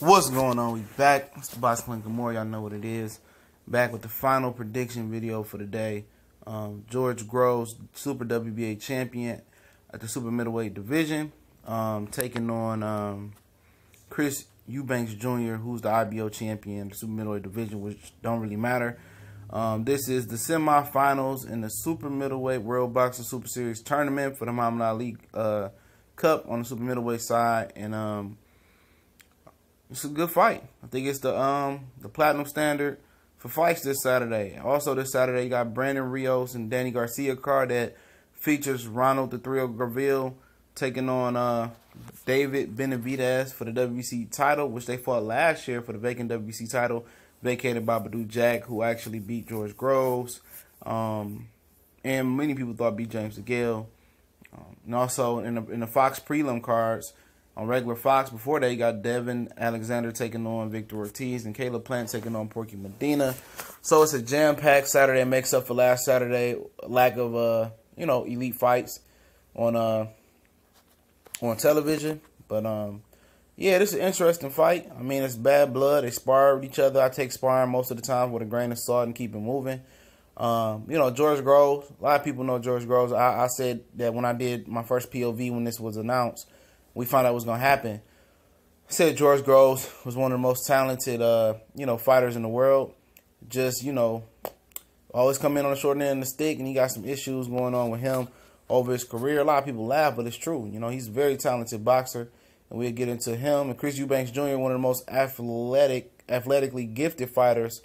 What's going on? We back. It's the Boss Clan Gamora. Y'all know what it is. Back with the final prediction video for the day. George Groves, Super WBA champion at the Super Middleweight division, taking on Chris Eubanks Jr., who's the IBO champion, the Super Middleweight division, which don't really matter. This is the semifinals in the Super Middleweight World Boxing Super Series tournament for the Muhammad Ali Cup on the Super Middleweight side, and it's a good fight. I think it's the platinum standard for fights this Saturday. Also this Saturday, you got Brandon Rios and Danny Garcia card that features Ronald the Thrill Graville taking on David Benavidez for the WBC title, which they fought last year for the vacant WBC title, vacated by Badou Jack, who actually beat George Groves. And many people thought beat James DeGale. And also in the Fox prelim cards, on regular Fox, before that, you got Devin Alexander taking on Victor Ortiz and Caleb Plant taking on Porky Medina. So it's a jam-packed Saturday. It makes up for last Saturday lack of elite fights on television. But yeah, this is an interesting fight. I mean, it's bad blood. They spar with each other. I take sparring most of the time with a grain of salt and keep it moving. George Groves. A lot of people know George Groves. I said that when I did my first POV when this was announced, we found out what was going to happen. I said George Groves was one of the most talented, fighters in the world. Just, always come in on the short end of the stick, and he got some issues going on with him over his career. A lot of people laugh, but it's true. He's a very talented boxer, and we'll get into him. And Chris Eubanks Jr., one of the most athletically gifted fighters,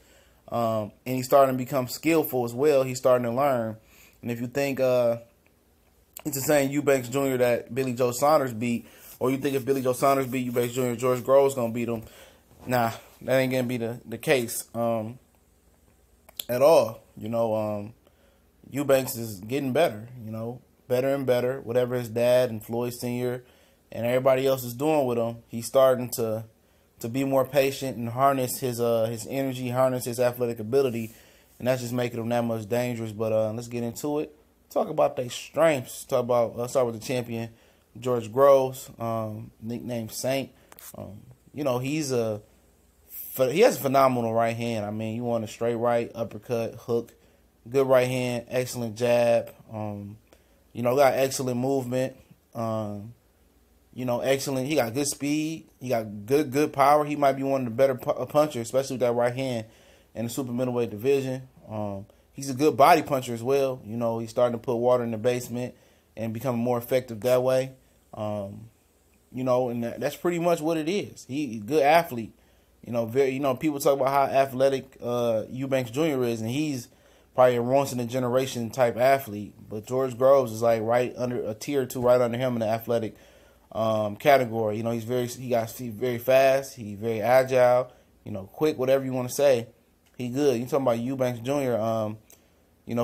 and he's starting to become skillful as well. He's starting to learn. And if you think it's the same Eubanks Jr. that Billy Joe Saunders beat, or you think if Billy Joe Saunders beat Eubanks Jr., George Groves going to beat him, nah, that ain't going to be the case at all. Eubanks is getting better, better and better. Whatever his dad and Floyd Sr. and everybody else is doing with him, he's starting to be more patient and harness his energy, harness his athletic ability, and that's just making him that much dangerous. But let's get into it. Talk about their strengths. Let's start with the champion, George Groves, nicknamed Saint. He has a phenomenal right hand. I mean, you want a straight right, uppercut, hook, good right hand, excellent jab. Got excellent movement. Excellent. He got good speed. He got good power. He might be one of the better punchers, especially with that right hand in the super middleweight division. He's a good body puncher as well. He's starting to put water in the basement and becoming more effective that way. And that's pretty much what it is. He's a good athlete. People talk about how athletic Eubanks Jr. is, and he's probably a once in a generation type athlete. But George Groves is like right under a tier or two, right under him in the athletic category. He's very fast. He's very agile. Quick, whatever you want to say. He good. You talking about Eubanks Jr.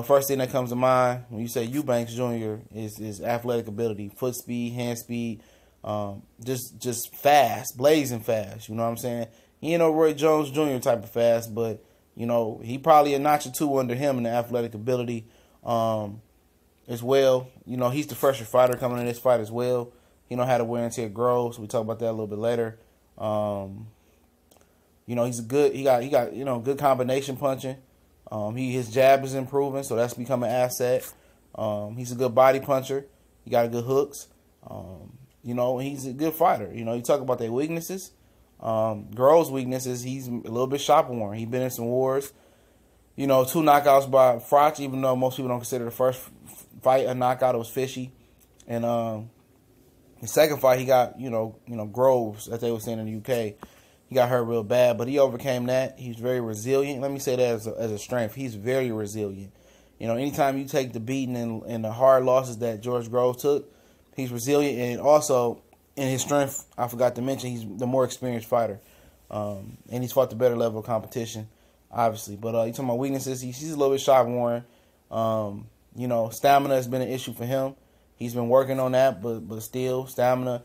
First thing that comes to mind when you say Eubanks Jr. is athletic ability, foot speed, hand speed, just fast, blazing fast. You know what I'm saying? He ain't no Roy Jones Jr. type of fast, but he probably a notch or two under him in the athletic ability as well. He's the fresher fighter coming in this fight as well. How the wear and tear grows. We talk about that a little bit later. He's he got good combination punching. His jab is improving, so that's become an asset. He's a good body puncher. He got good hooks. He's a good fighter. You talk about their weaknesses. Groves' weaknesses, he's a little bit shop worn. He's been in some wars. 2 knockouts by Froch, even though most people don't consider the first fight a knockout. It was fishy. And the second fight, he got, Groves, as they were saying in the UK. He got hurt real bad, but he overcame that. He's very resilient. Let me say that as a strength. He's very resilient. Anytime you take the beating and the hard losses that George Groves took, he's resilient. And also, in his strength, I forgot to mention, he's the more experienced fighter. And he's fought the better level of competition, obviously. But you talking about weaknesses, he's a little bit shot-worn. Stamina has been an issue for him. He's been working on that, but still, stamina.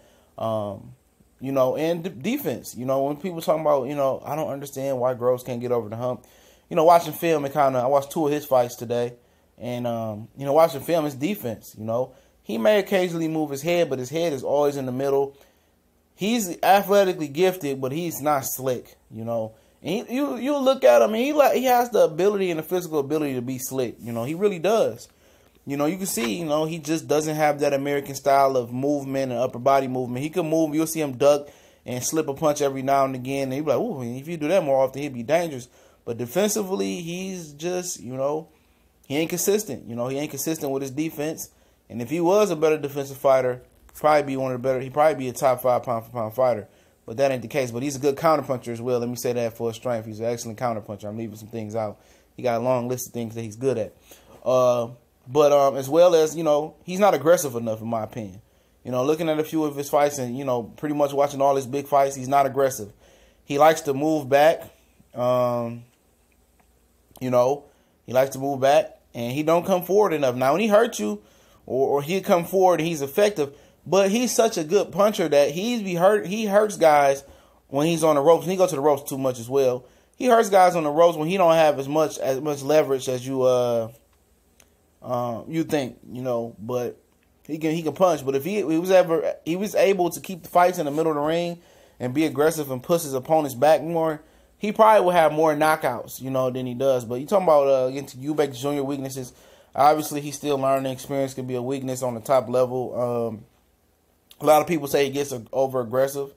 And defense. When people talking about, I don't understand why Groves can't get over the hump. Watching film, I watched 2 of his fights today. And, watching film, his defense, He may occasionally move his head, but his head is always in the middle. he's athletically gifted, but he's not slick, you know. And you look at him, and he has the ability and the physical ability to be slick, you know. He really does. You know, you can see, you know, he just doesn't have that American style of movement and upper body movement. He can move. You'll see him duck and slip a punch every now and again. And you'll be like, ooh, if you do that more often, he'd be dangerous. But defensively, he's just, you know, he ain't consistent. You know, he ain't consistent with his defense. And if he was a better defensive fighter, he'd probably be a top 5 pound-for-pound fighter. But that ain't the case. But he's a good counterpuncher as well. Let me say that for his strength. He's an excellent counterpuncher. I'm leaving some things out. He got a long list of things that he's good at. But as well as, you know, he's not aggressive enough, in my opinion. You know, looking at a few of his fights and, you know, pretty much watching all his big fights, he's not aggressive. He likes to move back. You know, he likes to move back, and he don't come forward enough. Now, when he hurts you, or he'll come forward and he's effective, but he's such a good puncher that he hurts guys when he's on the ropes. And he goes to the ropes too much as well. He hurts guys on the ropes when he don't have as much leverage as you think, you know. But he can punch. But if he was able to keep the fights in the middle of the ring and be aggressive and push his opponents back more, he probably would have more knockouts, you know, than he does. But you talking about against Eubanks Jr. weaknesses. Obviously, he's still learning. Experience could be a weakness on the top level. A lot of people say he gets over aggressive,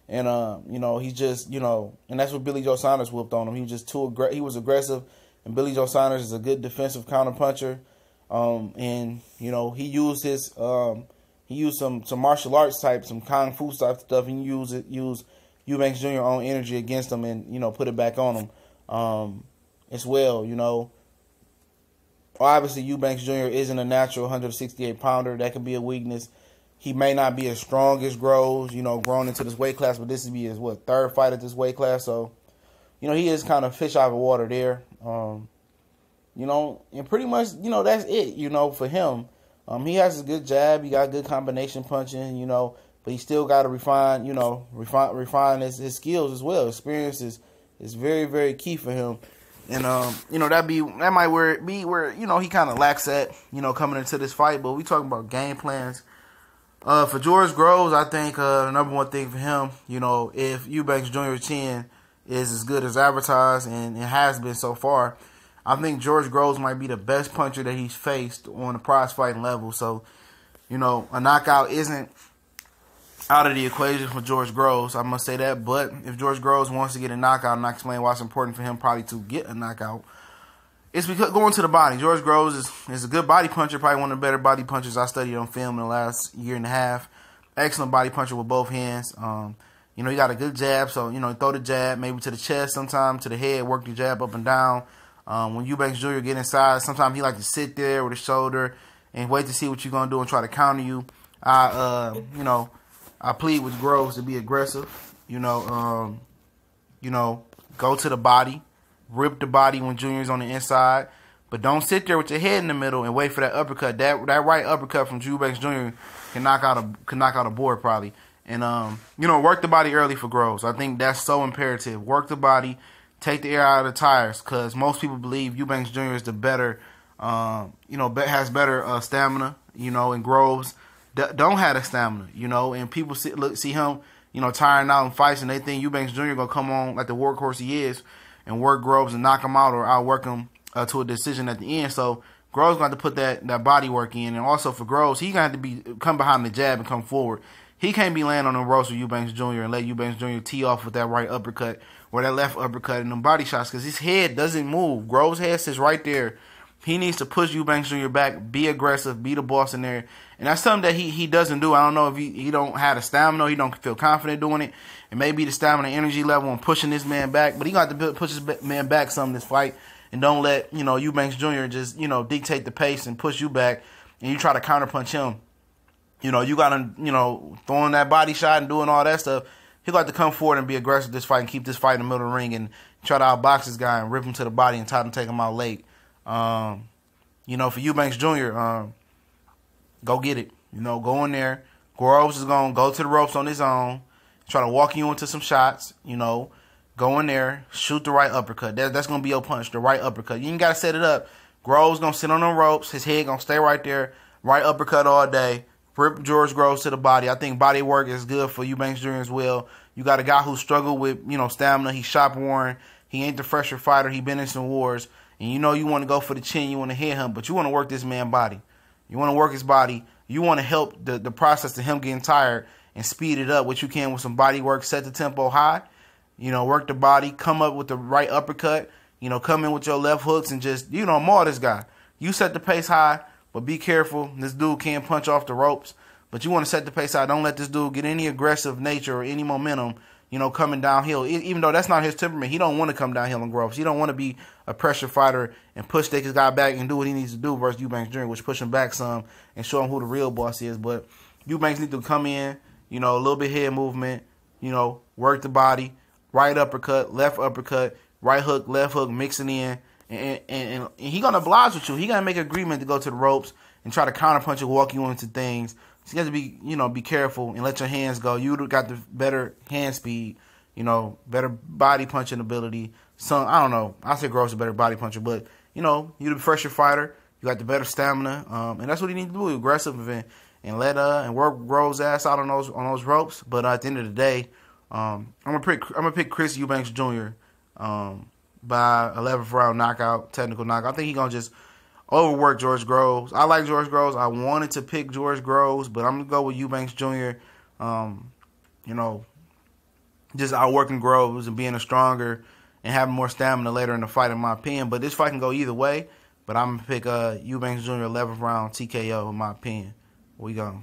and you know, he's just, you know, and that's what Billy Joe Saunders whooped on him. He was just he was aggressive, and Billy Joe Saunders is a good defensive counterpuncher. And you know, he used some martial arts type, some kung fu type stuff, and use Eubanks Jr. own energy against him, and, you know, put it back on him as well. You know, obviously Eubanks Jr. isn't a natural 168 pounder. That could be a weakness. He may not be as strong as Groves, you know, grown into this weight class, but this would be his third fight at this weight class. So, you know, he is kind of fish out of water there. You know, and pretty much, you know, that's it, you know, for him. He has a good jab. He got good combination punching, you know, but he still got to refine his skills as well. Experience is very, very key for him. And, you know, that might be where, you know, he kind of lacks at, you know, coming into this fight. But we talking about game plans. For George Groves, I think the number one thing for him, you know, if Eubanks Jr. chin is as good as advertised, and it has been so far, I think George Groves might be the best puncher that he's faced on the prize fighting level. So, you know, a knockout isn't out of the equation for George Groves, I must say that. But if George Groves wants to get a knockout, and I explain why it's important for him probably to get a knockout, it's because going to the body. George Groves is a good body puncher, probably one of the better body punchers I studied on film in the last year and a half. Excellent body puncher with both hands. You know, he got a good jab, so, you know, throw the jab maybe to the chest, sometime to the head, work the jab up and down. When Eubanks Jr. get inside, sometimes he like to sit there with his shoulder and wait to see what you're going to do and try to counter you. You know, I plead with Groves to be aggressive. You know, go to the body. Rip the body when Junior's on the inside. But don't sit there with your head in the middle and wait for that uppercut. That right uppercut from Eubanks Jr. can knock out a board probably. And, you know, work the body early for Groves. I think that's so imperative. Work the body. Take the air out of the tires, because most people believe Eubanks Jr. is the better, you know, has better stamina, you know, and Groves don't have the stamina, you know, and people see him, you know, tiring out in fights, and they think Eubanks Jr. going to come on like the workhorse he is and work Groves and knock him out or outwork him to a decision at the end. So Groves going to have to put that body work in, and also for Groves, he going to have to come behind the jab and come forward. He can't be laying on the ropes with Eubanks Jr. and let Eubanks Jr. tee off with that right uppercut or that left uppercut and them body shots, because his head doesn't move. Groves' head sits right there. He needs to push Eubanks Jr. back, be aggressive, be the boss in there. And that's something that he doesn't do. I don't know if he don't have the stamina, he don't feel confident doing it. It may be the stamina, energy level, and pushing this man back. But he got to push his man back some in this fight, and don't let, you know, Eubanks Jr. just, you know, dictate the pace and push you back, and you try to counterpunch him. You know, you got to, you know, throwing that body shot and doing all that stuff. He got to come forward and be aggressive this fight and keep this fight in the middle of the ring and try to outbox this guy and rip him to the body and try to take him out late. You know, for Eubanks Jr., go get it. You know, go in there. Groves is going to go to the ropes on his own, try to walk you into some shots, you know. Go in there, shoot the right uppercut. That's going to be your punch, the right uppercut. You ain't got to set it up. Groves going to sit on the ropes. His head going to stay right there. Right uppercut all day. Rip George Groves to the body. I think body work is good for Eubanks Jr. as well. You got a guy who struggled with, stamina. He's shop worn. He ain't the fresher fighter. He been in some wars. And you want to go for the chin. You want to hit him. But you want to work this man's body. You want to work his body. You want to help the process of him getting tired and speed it up, what you can with some body work. Set the tempo high. Work the body. Come up with the right uppercut. Come in with your left hooks and just, maul this guy. You set the pace high, but be careful. This dude can't punch off the ropes. But you want to set the pace high. Don't let this dude get any aggressive nature or any momentum, coming downhill. Even though that's not his temperament. He don't want to come downhill in Groves. He don't want to be a pressure fighter and take his guy back and do what he needs to do versus Eubanks Jr., which push him back some and show him who the real boss is. But Eubanks need to come in, a little bit head movement, work the body, right uppercut, right hook, left hook, mixing in. And he going to oblige with you. He going to make an agreement to go to the ropes and try to counterpunch and walk you into things. So you have to be, be careful and let your hands go. You got the better hand speed, better body punching ability. I don't know. I say Groves is a better body puncher, but, you're the fresher fighter. You got the better stamina. And that's what he needs to do. Aggressive and work Groves' ass out on those ropes. But at the end of the day, I'm gonna pick Chris Eubanks Jr. By 11th round knockout, technical knockout. I think he's gonna just overwork George Groves. I like George Groves. I wanted to pick George Groves, but I'm going to go with Eubanks Jr. Just outworking Groves and being a stronger and having more stamina later in the fight, in my opinion. But this fight can go either way. But I'm going to pick Eubanks Jr. 11th round TKO, in my opinion. Where we go?